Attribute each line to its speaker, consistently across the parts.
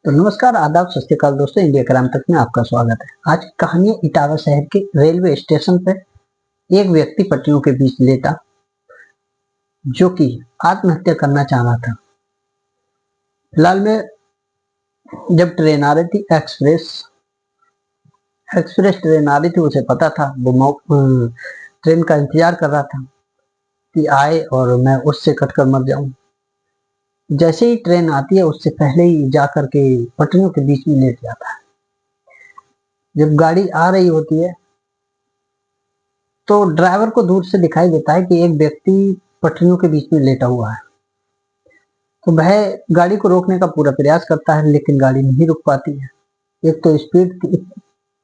Speaker 1: तो नमस्कार, आदाब, सत श्री अकाल दोस्तों। इंडिया क्राइम तक में आपका स्वागत है। आज की कहानी है इटावा शहर के रेलवे स्टेशन पर एक व्यक्ति पटरियों के बीच लेटा, जो कि आत्महत्या करना चाह रहा था। फिलहाल में जब ट्रेन आ रही थी, एक्सप्रेस ट्रेन आ रही थी, उसे पता था, वो ट्रेन का इंतजार कर रहा था कि आए और मैं उससे कटकर मर जाऊं। जैसे ही ट्रेन आती है, उससे पहले ही जा करके पटरियों के बीच में लेट जाता है। जब गाड़ी आ रही होती है तो ड्राइवर को दूर से दिखाई देता है कि एक व्यक्ति पटरियों के बीच में लेटा हुआ है। तो वह गाड़ी को रोकने का पूरा प्रयास करता है, लेकिन गाड़ी नहीं रुक पाती है। एक तो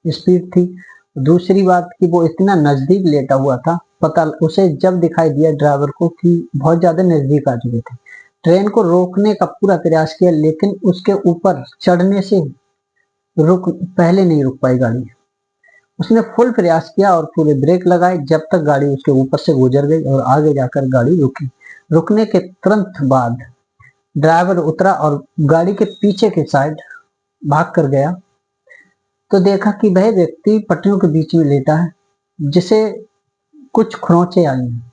Speaker 1: स्पीड थी, दूसरी बात कि वो इतना नजदीक लेटा हुआ था, पता उसे जब दिखाई दिया ड्राइवर को कि बहुत ज्यादा नजदीक आ चुके थे। ट्रेन को रोकने का पूरा प्रयास किया, लेकिन उसके ऊपर चढ़ने से पहले नहीं रुक पाई गाड़ी। उसने फुल प्रयास किया और पूरे ब्रेक लगाए, जब तक गाड़ी उसके ऊपर से गुजर गई और आगे जाकर गाड़ी रुकी। रुकने के तुरंत बाद ड्राइवर उतरा और गाड़ी के पीछे के साइड भाग कर गया, तो देखा कि वह व्यक्ति पटरियों के बीच में लेटा है, जिसे कुछ खरोंचे आई हैं।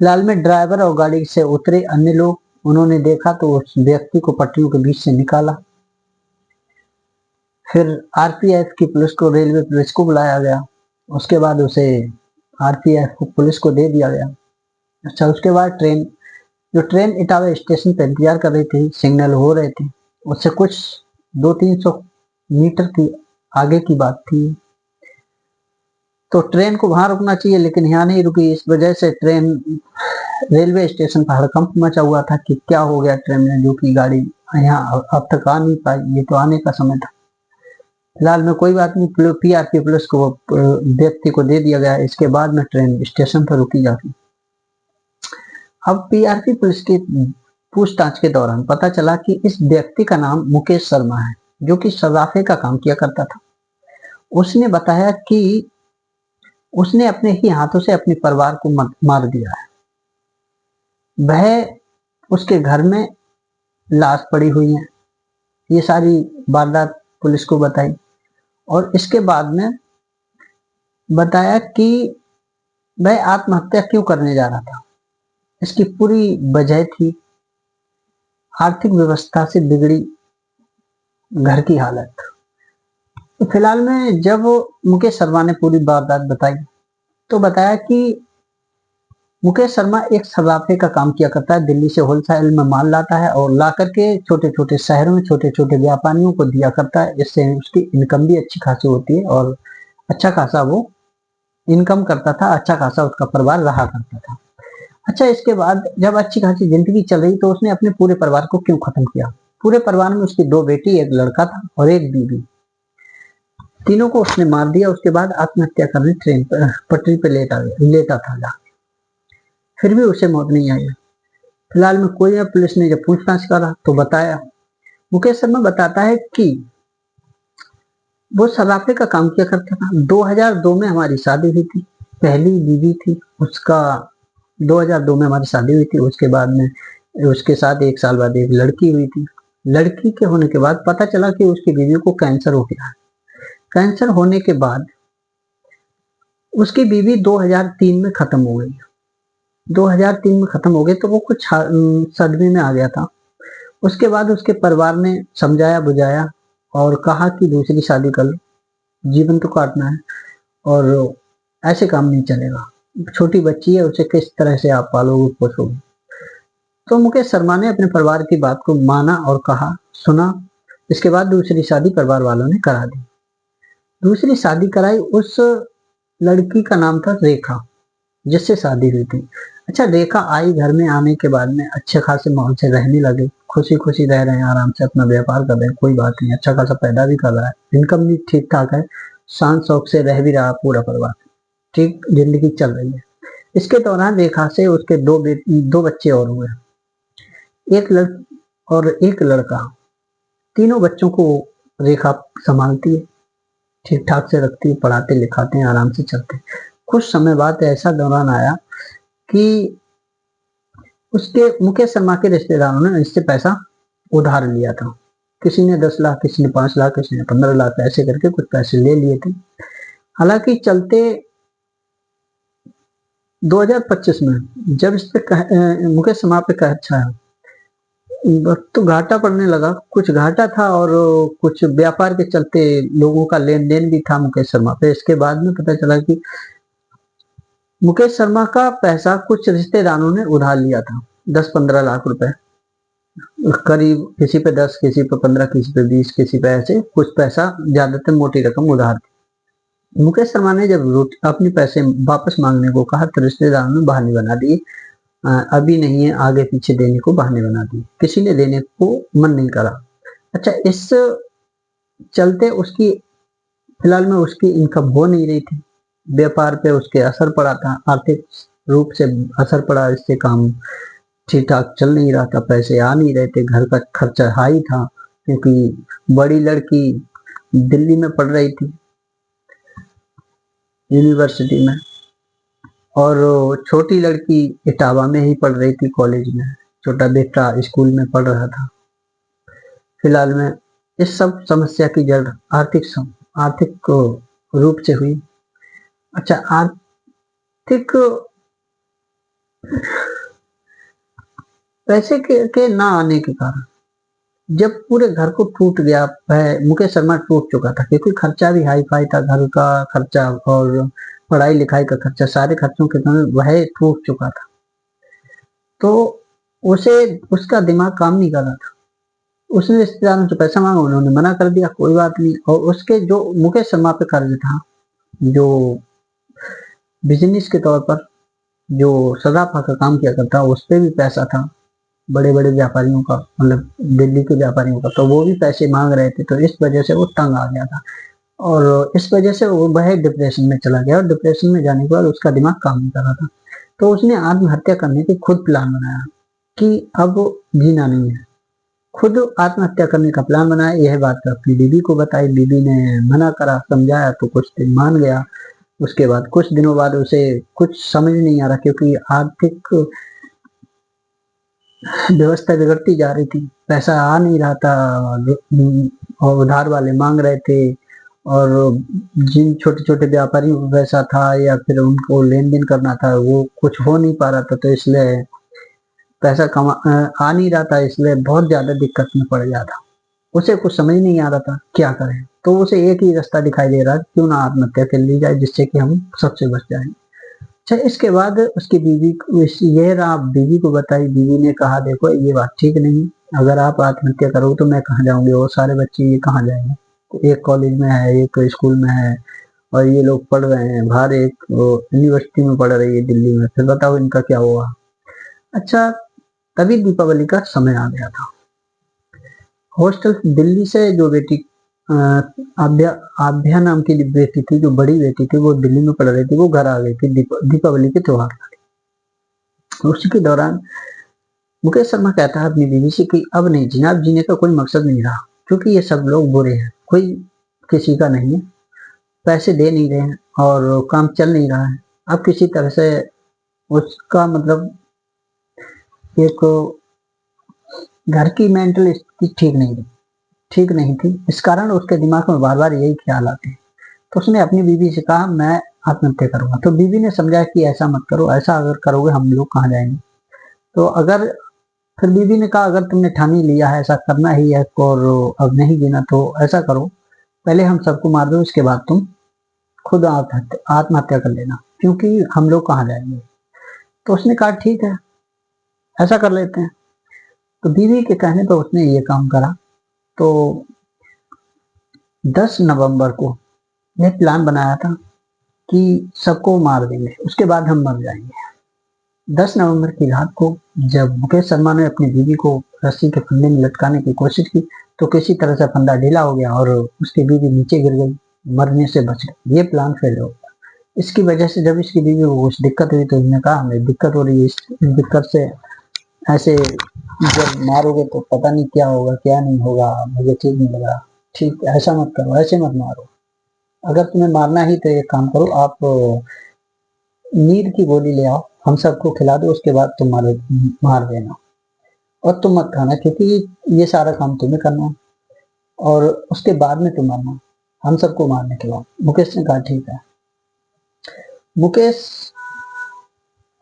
Speaker 1: फिलहाल में ड्राइवर और गाड़ी से उतरे अन्य लोग, उन्होंने देखा तो उस व्यक्ति को पटरियों के बीच से निकाला। फिर आरपीएफ की पुलिस को, रेलवे पुलिस को बुलाया गया। उसके बाद उसे आरपीएफ पुलिस को दे दिया गया। अच्छा, उसके बाद ट्रेन इटावा स्टेशन पर इंतजार कर रही थी, सिग्नल हो रहे थे, उससे कुछ 200-300 मीटर की आगे की बात थी। तो ट्रेन को वहां रुकना चाहिए, लेकिन यहाँ नहीं रुकी। इस वजह से रेलवे स्टेशन पर हड़कंप मचा हुआ था कि क्या हो गया ट्रेन में, जो कि गाड़ी यहाँ अब तक आ नहीं पाई, ये तो आने का समय था। फिलहाल में कोई बात नहीं, पीआरपी पुलिस को व्यक्ति को दे दिया गया। इसके बाद में ट्रेन स्टेशन पर रुकी जाती। अब पीआरपी पुलिस की पूछताछ के दौरान पता चला कि इस व्यक्ति का नाम मुकेश शर्मा है, जो कि सर्राफे का काम किया करता था। उसने बताया कि उसने अपने ही हाथों से अपने परिवार को मार दिया है। वह उसके घर में लाश पड़ी हुई है। ये सारी वारदात पुलिस को बताई और इसके बाद में बताया कि वह आत्महत्या क्यों करने जा रहा था। इसकी पूरी वजह थी आर्थिक व्यवस्था से बिगड़ी घर की हालत। तो फिलहाल में जब मुकेश शर्मा ने पूरी वारदात बताई, तो बताया कि मुकेश शर्मा एक सर्राफे का काम किया करता है। दिल्ली से होलसेल में माल लाता है और ला करके छोटे छोटे शहरों में छोटे छोटे व्यापारियों को दिया करता है। इससे उसकी इनकम भी अच्छी खासी होती है और अच्छा खासा वो इनकम करता था, अच्छा खासा उसका परिवार रहा करता था। अच्छा, इसके बाद जब अच्छी खासी जिंदगी चल रही, तो उसने अपने पूरे परिवार को क्यों खत्म किया। पूरे परिवार में उसकी 2 बेटी, एक लड़का था और एक बीवी। तीनों को उसने मार दिया। उसके बाद आत्महत्या करने ट्रेन पर पटरी पर लेटा था। फिर भी उसे मौत नहीं आई। फिलहाल में पुलिस ने जब पूछताछ करा तो बताया, मुकेश शर्मा बताता है कि वो सर्राफे का काम किया करता था। 2002 में हमारी शादी हुई थी, पहली बीवी थी उसका। 2002 में हमारी शादी हुई थी। उसके बाद में उसके साथ 1 साल बाद एक लड़की हुई थी। लड़की के होने के बाद पता चला कि उसकी बीवी को कैंसर हो गया। कैंसर होने के बाद उसकी बीवी 2003 में खत्म हो गई। 2003 में खत्म हो गई तो वो कुछ सदमे में आ गया था। उसके बाद उसके परिवार ने समझाया बुझाया और कहा कि दूसरी शादी कर लो, जीवन तो काटना है और ऐसे काम नहीं चलेगा। छोटी बच्ची है, उसे किस तरह से आप पालोगे पोसोगे। तो मुकेश शर्मा ने अपने परिवार की बात को माना और कहा, सुना। इसके बाद दूसरी शादी परिवार वालों ने करा दी। दूसरी शादी कराई, उस लड़की का नाम था रेखा, जिससे शादी हुई थी। अच्छा, रेखा आई, घर में आने के बाद में अच्छे खासे माहौल से रहने लगे, खुशी खुशी रह रहे हैं, आराम से अपना व्यापार कर रहे हैं, कोई बात नहीं, अच्छा खासा पैदा भी कर रहा है, इनकम भी ठीक ठाक है, शान शौक से रह भी रहा पूरा परिवार, ठीक जिंदगी चल रही है। इसके दौरान रेखा से उसके 2 बच्चे और हुए, एक लड़की और एक लड़का। तीनों बच्चों को रेखा संभालती है, ठीक ठाक से रखती है, पढ़ाते लिखाते हैं, आराम से चलते हैं। कुछ समय बाद ऐसा दौरान आया कि उसके मुकेश शर्मा के रिश्तेदारों ने इससे पैसा उधार लिया था। किसी ने 10 लाख, किसी ने 5 लाख, किसी ने 15 लाख, ऐसे करके कुछ पैसे ले लिए थे। हालांकि चलते 2025 में जब इस पे मुकेश शर्मा पे कहर छाया, तो घाटा पड़ने लगा। कुछ घाटा था और कुछ व्यापार के चलते लोगों का लेन देन भी था मुकेश शर्मा पे। इसके बाद में पता चला कि मुकेश शर्मा का पैसा कुछ रिश्तेदारों ने उधार लिया था, 10-15 लाख रुपए करीब, किसी पे 10, किसी पे 15, किसी पे 20, किसी पे ऐसे कुछ पैसा, ज्यादातर मोटी रकम उधार थी। मुकेश शर्मा ने जब अपने पैसे वापस मांगने को कहा तो रिश्तेदारों ने बहाने बना दिए, अभी नहीं है, आगे पीछे देने को बहाने बना दिए, किसी ने देने को मन नहीं करा। अच्छा, इस चलते उसकी फिलहाल में उसकी इनकम हो नहीं रही थी, व्यापार पे उसके असर पड़ा था, आर्थिक रूप से असर पड़ा, इससे काम ठीक ठाक चल नहीं रहा था, पैसे आ नहीं रहे थे, घर का खर्चा हाई था क्योंकि बड़ी लड़की दिल्ली में पढ़ रही थी यूनिवर्सिटी में, और छोटी लड़की इटावा में ही पढ़ रही थी कॉलेज में, छोटा बेटा स्कूल में पढ़ रहा था। फिलहाल में इस सब समस्या की जड़ आर्थिक रूप से हुई। अच्छा, आर्थिक पैसे के ना आने के कारण जब पूरे घर को टूट गया, मुकेश शर्मा टूट चुका था क्योंकि खर्चा भी हाई फाई था, घर का खर्चा और पढ़ाई लिखाई का खर्चा, सारे खर्चों के कारण वह टूट चुका था। तो उसका दिमाग काम नहीं कर रहा था। उसने रिश्तेदारों से पैसा मांगा, उन्होंने मना कर दिया, कोई बात नहीं। और उसके जो मुकेश शर्मा पे कर्ज था, जो बिजनेस के तौर पर जो सदाफा का काम किया करता, उस पर भी पैसा था, बड़े बड़े व्यापारियों का, मतलब दिल्ली के व्यापारियों का, तो वो भी पैसे मांग रहे थे। तो इस वजह से वो तंग आ गया था और इस वजह से वह डिप्रेशन में चला गया, और डिप्रेशन में जाने के बाद उसका दिमाग काम नहीं कर रहा था। तो उसने आत्महत्या करने की खुद प्लान बनाया कि अब जीना नहीं है, खुद आत्महत्या करने का प्लान बनाया। यह बात अपनी बीबी को बताई, बीबी ने मना करा, समझाया तो कुछ दिन मान गया। उसके बाद कुछ दिनों बाद उसे कुछ समझ नहीं आ रहा क्योंकि आर्थिक व्यवस्था बिगड़ती जा रही थी, पैसा आ नहीं रहा था और उधार वाले मांग रहे थे, और जिन छोटे छोटे व्यापारियों को पैसा था या फिर उनको लेन देन करना था वो कुछ हो नहीं पा रहा था, तो इसलिए पैसा आ नहीं रहा था, इसलिए बहुत ज्यादा दिक्कत में पड़ गया था। उसे कुछ समझ नहीं आ रहा था क्या करें, तो उसे एक ही रास्ता दिखाई दे रहा, क्यों ना आत्महत्या कर ली जाए जिससे कि हम सबसे बच जाएं। अच्छा, इसके बाद उसकी ये रहा, बीवी को बताई, बीवी ने कहा देखो ये बात ठीक नहीं, अगर आप आत्महत्या करोगे तो मैं कहाँ जाऊंगी, और सारे बच्चे ये कहाँ जाएंगे, एक कॉलेज में है, एक स्कूल में है, और ये लोग पढ़ रहे हैं बाहर, एक यूनिवर्सिटी में पढ़ रही है दिल्ली में, फिर बताओ इनका क्या हुआ। अच्छा, तभी दीपावली का समय आ गया था। हॉस्टल दिल्ली से जो बेटी आभ्या नाम की बेटी थी, जो बड़ी बेटी थी, वो दिल्ली में पढ़ रही थी, वो घर आ गई थी दीपावली के त्योहार पर। उसी के दौरान मुकेश शर्मा कहता है अपनी बीवी से कि अब नहीं जीना, अब जीने का कोई मकसद नहीं रहा, क्योंकि ये सब लोग बुरे हैं, कोई किसी का नहीं है, पैसे दे नहीं रहे हैं और काम चल नहीं रहा है। अब किसी तरह से उसका मतलब एक घर की मेंटल स्थिति ठीक नहीं थी, इस कारण उसके दिमाग में बार बार यही ख्याल आते हैं। तो उसने अपनी बीवी से कहा मैं आत्महत्या करूंगा। तो बीवी ने समझाया कि ऐसा मत करो, ऐसा अगर करोगे हम लोग कहाँ जाएंगे। तो फिर बीवी ने कहा अगर तुमने ठान ही लिया है ऐसा करना ही है और अब नहीं जीना, तो ऐसा करो, पहले हम सबको मार दो, उसके बाद तुम खुद आत्महत्या कर लेना, क्योंकि हम लोग कहाँ जाएंगे। तो उसने कहा ठीक है, ऐसा कर लेते हैं। तो बीवी के कहने पर उसने ये काम करा। तो 10 नवंबर को यह प्लान बनाया था कि सबको मार देंगे, उसके बाद हम मर जाएंगे। 10 नवंबर की रात को जब मुकेश शर्मा ने अपनी बीवी को रस्सी के फंदे में लटकाने की कोशिश की, तो किसी तरह से फंदा ढीला हो गया और उसकी बीवी नीचे गिर गई, मरने से बच गई। ये प्लान फेल हो गया। इसकी वजह से जब इसकी बीवी को कुछ दिक्कत हुई तो उसने कहा हमें दिक्कत हो रही है, इस दिक्कत से ऐसे जब मारोगे तो पता नहीं क्या होगा क्या नहीं होगा, मुझे ठीक नहीं लग रहा, ठीक ऐसा मत करो, ऐसे मत मारो, अगर तुम्हें मारना ही तो एक काम करो, आप नींद की गोली ले आओ, हम सबको खिला दो, उसके बाद तुम मार देना, और तुम मत खाना क्योंकि ये सारा काम तुम्हें करना है। और उसके बाद में तुम मरना, हम सबको मारने के बाद। मुकेश ने कहा ठीक है। मुकेश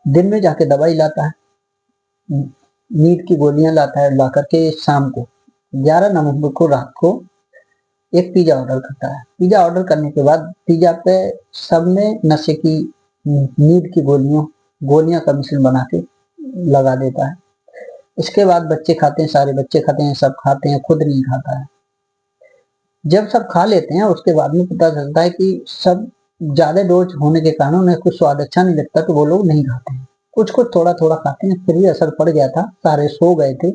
Speaker 1: दिन में जाके दवाई लाता है, नींद की गोलियां लाता है, ला करके शाम को 11 नवंबर को रात को एक पिज्जा ऑर्डर करता है। पिज्जा ऑर्डर करने के बाद पिज्जा पे सब में नशे की नींद की गोलियां का मिश्रण बना के लगा देता है। इसके बाद बच्चे खाते हैं, सारे बच्चे खाते हैं, सब खाते हैं, खुद नहीं खाता है। जब सब खा लेते हैं उसके बाद में पता चलता है कि सब ज्यादा डोज होने के कारण उन्हें कुछ स्वाद अच्छा नहीं लगता, तो वो लोग नहीं खाते हैं, कुछ कुछ थोड़ा थोड़ा खाते हैं, फिर भी असर पड़ गया था, सारे सो गए थे।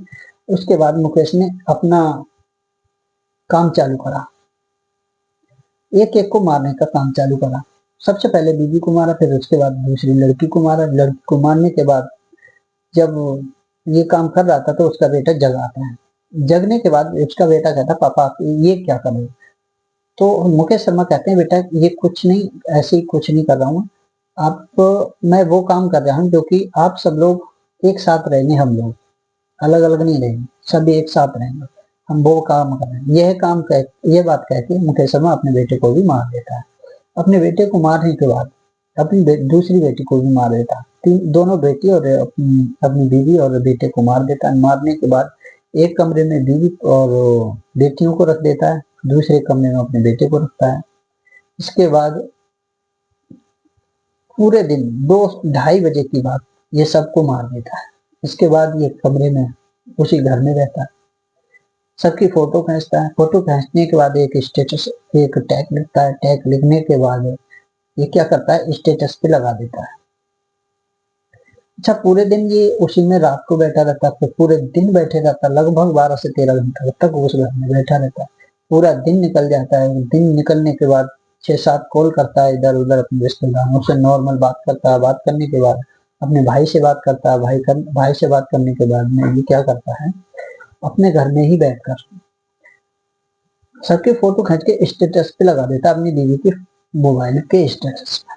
Speaker 1: उसके बाद मुकेश ने अपना काम चालू करा, एक एक को मारने का काम चालू करा। सबसे पहले बीवी को मारा, फिर उसके बाद दूसरी लड़की को मारा। लड़की को मारने के बाद जब ये काम कर रहा था तो उसका बेटा जग आता है। जगने के बाद उसका बेटा कहता पापा आप ये क्या कर रहे हो? तो मुकेश शर्मा कहते हैं बेटा ये कुछ नहीं, ऐसे ही कुछ नहीं कर रहा हूँ, आप मैं वो काम कर रहा हूँ जो कि आप सब लोग एक साथ रहेंगे, हम लोग अलग अलग नहीं रहेंगे, सभी एक साथ रहेंगे, हम वो काम कर रहे हैं। यह बात कह के मुकेश शर्मा अपने बेटे को भी मार देता है। अपने बेटे को मारने के बाद अपनी दूसरी बेटी को भी मार देता है। दोनों बेटी और अपनी बीवी और बेटे को मार देता है। मारने के बाद एक कमरे में बीवी और बेटियों को रख देता है, दूसरे कमरे में अपने बेटे को रखता है। इसके बाद पूरे दिन 2-2:30 बजे की बात, ये सबको मार देता है। इसके बाद ये कमरे में उसी घर में रहता है, सबकी फोटो खींचता है। फोटो खींचने के बाद एक स्टेटस, एक टैग लिखता है। टैग लिखने के बाद ये क्या करता है, स्टेटस पे लगा देता है। अच्छा, पूरे दिन ये उसी में रात को बैठा रहता है, फिर पूरे दिन बैठे रहता है, लगभग 12 से 13 घंटा तक उस घर में बैठा रहता है। पूरा दिन निकल जाता है। दिन निकलने के बाद 6-7 कॉल करता है इधर उधर अपने रिश्तेदारों से, नॉर्मल बात करता है। बात करने के बाद अपने भाई से बात करता है। भाई से बात करने के बाद में ये क्या करता है, अपने घर में ही बैठकर सबके फोटो खींच के स्टेटस पे लगा देता है, अपनी बीवी के मोबाइल के स्टेटस पे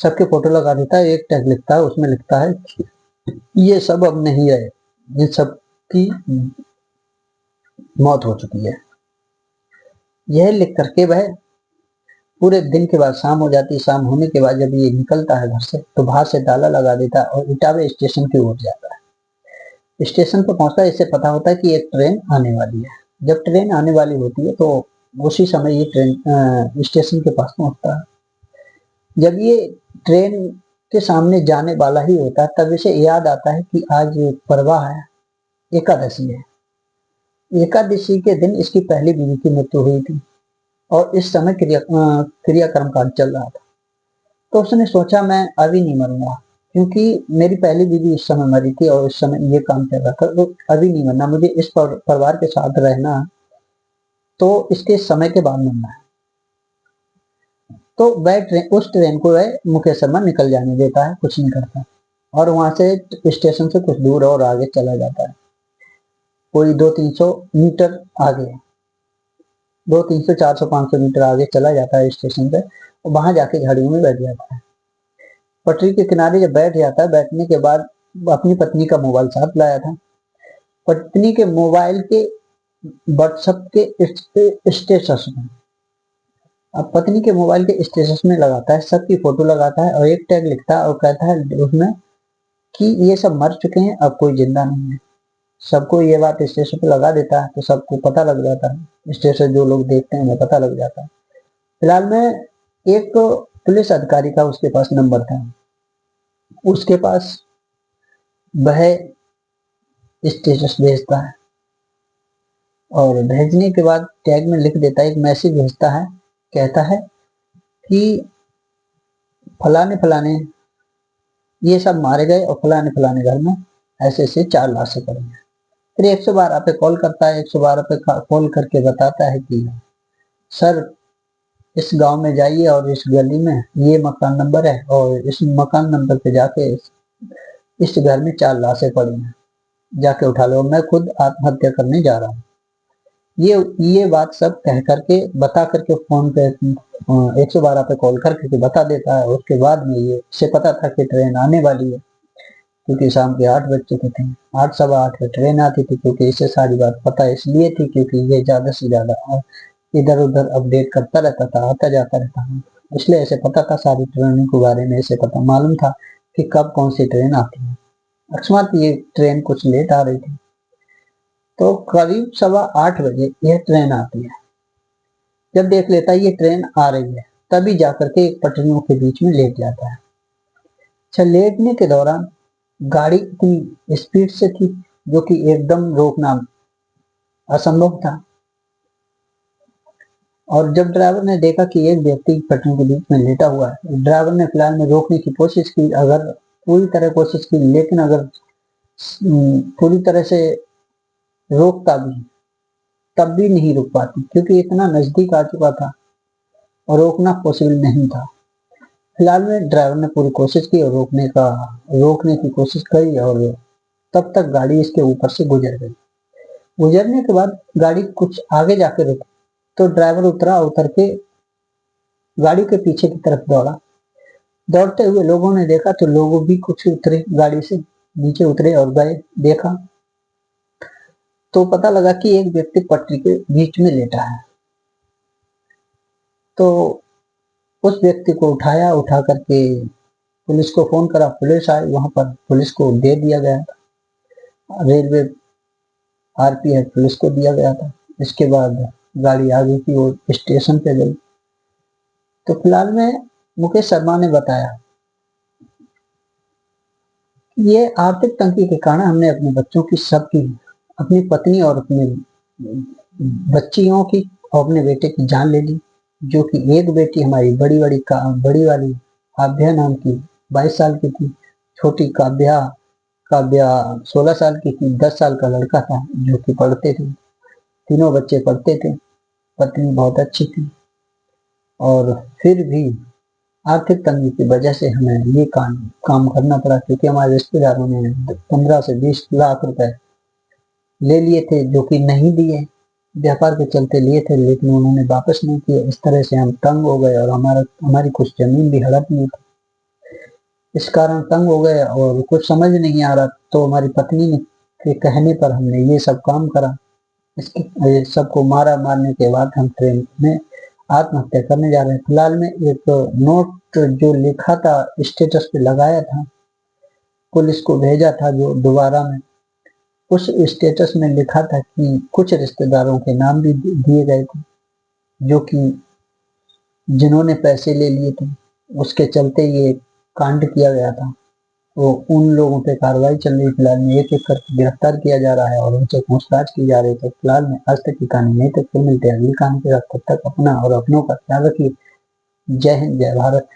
Speaker 1: सबके फोटो लगा देता है। एक टैग लिखता है, उसमें लिखता है ये सब अब नहीं है, इन सब की मौत हो चुकी है। यह लिख करके वह पूरे दिन के बाद शाम हो जाती है। शाम होने के बाद जब ये निकलता है घर से तो बाहर से ताला लगा देता है और इटावे स्टेशन की ओर जाता है। स्टेशन पर पहुंचता है, इससे पता होता है कि एक ट्रेन आने वाली है। जब ट्रेन आने वाली होती है तो उसी समय ये ट्रेन स्टेशन के पास पहुंचता है। जब ये ट्रेन के सामने जाने वाला ही होता है तब इसे याद आता है कि आज परवाह है, एकादशी है। एकादशी के दिन इसकी पहली बीवी की मृत्यु हुई थी और इस समय क्रियाक्रम कांड चल रहा था। तो उसने सोचा मैं अभी नहीं मरूंगा, क्योंकि मेरी पहली बीवी इस समय मरी थी और इस समय ये काम चल रहा था, तो अभी नहीं मरना, मुझे इस परिवार के साथ रहना, तो इसके समय के बाद मरना है। तो वह उस ट्रेन को वह मुकेश शर्मा निकल जाने देता है, कुछ नहीं करता, और वहां से स्टेशन से कुछ दूर और आगे चला जाता है, कोई 200-300 मीटर आगे, 200-300, 400-500 मीटर आगे चला जाता है स्टेशन पे, और वहां जाके झाड़ियों में बैठ जाता है। पटरी के किनारे जब बैठ जाता है, बैठने के बाद अपनी पत्नी का मोबाइल साथ लाया था। पत्नी के मोबाइल के व्हाट्सएप के स्टेटस में, अब पत्नी के मोबाइल के स्टेटस में लगाता है, सबकी फोटो लगाता है और एक टैग लिखता है और कहता है उसमें कि ये सब मर चुके हैं, अब कोई जिंदा नहीं है। सबको ये बात स्टेशन पे लगा देता है तो सबको पता लग जाता है, स्टेशन जो लोग देखते हैं उन्हें पता लग जाता है। फिलहाल में एक पुलिस अधिकारी का उसके पास नंबर था, उसके पास वह स्टेटस भेजता है और भेजने के बाद टैग में लिख देता है, एक मैसेज भेजता है, कहता है कि फलाने फलाने ये सब मारे गए और फलाने फलाने घर में ऐसे ऐसे 4 लाशें पड़ी हैं। फिर 112 पे कॉल करता है, 112 पे कॉल करके बताता है कि सर इस गांव में जाइए और इस गली में ये मकान नंबर है और इस मकान नंबर पे जाके इस घर में 4 लाशें पड़ी हैं, जाके उठा लो, मैं खुद आत्महत्या करने जा रहा हूँ। ये बात सब कह करके बता करके फोन पे 112 पे कॉल करके बता देता है। उसके बाद में ये इसे पता था कि ट्रेन आने वाली है, क्योंकि शाम के 8 बज चुके थे। 8 सवा 8 पे ट्रेन आती थी, क्योंकि इसे सारी बात पता इसलिए थी क्योंकि ये ज़्यादा से ज़्यादा इधर उधर अपडेट करता रहता था, आता जाता रहता था, इसलिए इसे पता था सारी ट्रेनों के बारे में। इसे पता मालूम था कि कब कौन सी ट्रेन आती है। अकस्मात ये ट्रेन कुछ लेट आ रही थी, तो करीब सवा 8 बजे यह ट्रेन आती है। जब देख लेता है ये ट्रेन आ रही है, तभी जाकर के एक पटरियों के बीच में लेट जाता है। अच्छा, लेटने के दौरान गाड़ी इतनी स्पीड से थी जो कि एकदम रोकना असंभव था। और जब ड्राइवर ने देखा कि एक व्यक्ति पटरियों के बीच में लेटा हुआ है, ड्राइवर ने फिलहाल में रोकने की कोशिश की, अगर पूरी तरह कोशिश की, लेकिन अगर पूरी तरह से रोकता भी तब भी नहीं रुक पाती, क्योंकि इतना नजदीक आ चुका था और रोकना पॉसिबल नहीं था। फिलहाल में ड्राइवर ने पूरी कोशिश की और रोकने की कोशिश करी, और तब तक गाड़ी इसके ऊपर से गुजर गई। गुजरने के बाद गाड़ी कुछ आगे जाके रुकी, तो ड्राइवर उतरा, उतर के गाड़ी के पीछे की तरफ दौड़ा। दौड़ते हुए लोगों ने देखा, तो लोगों भी कुछ उतरे, गाड़ी से नीचे उतरे और गए। देखा तो पता लगा कि एक व्यक्ति पटरी के बीच में लेटा है। तो उस व्यक्ति को उठाया, उठा करके पुलिस को फोन करा, पुलिस आई, वहां पर पुलिस को दे दिया गया था, रेलवे आरपीएफ पुलिस को दिया गया था। इसके बाद गाड़ी आगे की ओर स्टेशन पे गई। तो फिलहाल में मुकेश शर्मा ने बताया, ये आर्थिक तंगी के कारण हमने अपने बच्चों की, सबकी, अपनी पत्नी और अपने बच्चियों की और अपने बेटे की जान ले ली। जो कि एक बेटी हमारी बड़ी वाली काव्या नाम की 22 साल की थी, छोटी काव्या काव्या 16 साल की थी, 10 साल का लड़का था जो कि पढ़ते थे, तीनों बच्चे पढ़ते थे। पत्नी बहुत अच्छी थी, और फिर भी आर्थिक तंगी की वजह से हमें ये काम करना पड़ा, क्योंकि हमारे रिश्तेदारों ने 15 से 20 लाख रुपए ले लिए थे, जो कि नहीं दिए, व्यापार के चलते लिए थे, लेकिन उन्होंने वापस नहीं किए। इस तरह से हम तंग हो गए, और हमारी कुछ जमीन भी हड़प ली थी। इस कारण तंग हो गए और कुछ समझ नहीं आ रहा, तो हमारी पत्नी ने के कहने पर हमने ये सब काम करा। इसके सबको मारने के बाद हम ट्रेन में आत्महत्या करने जा रहे हैं। फिलहाल में एक नोट जो लिखा था, स्टेटस पे लगाया था, पुलिस को भेजा था, जो दोबारा में उस स्टेटस में लिखा था कि कुछ रिश्तेदारों के नाम भी दिए गए थे, जो कि जिन्होंने पैसे ले लिए थे, उसके चलते ये कांड किया गया था। तो उन लोगों पे कार्रवाई चल रही है। फिलहाल में एक एक करके गिरफ्तार किया जा रहा है और उनसे पूछताछ की जा रही है। तो फिलहाल में आज तक की कहानी नहीं, तक फिर मिलते हैं अगली कहानी के साथ। तब तक अपना और अपनों का ख्याल रखिए। जय हिंद, जय भारत।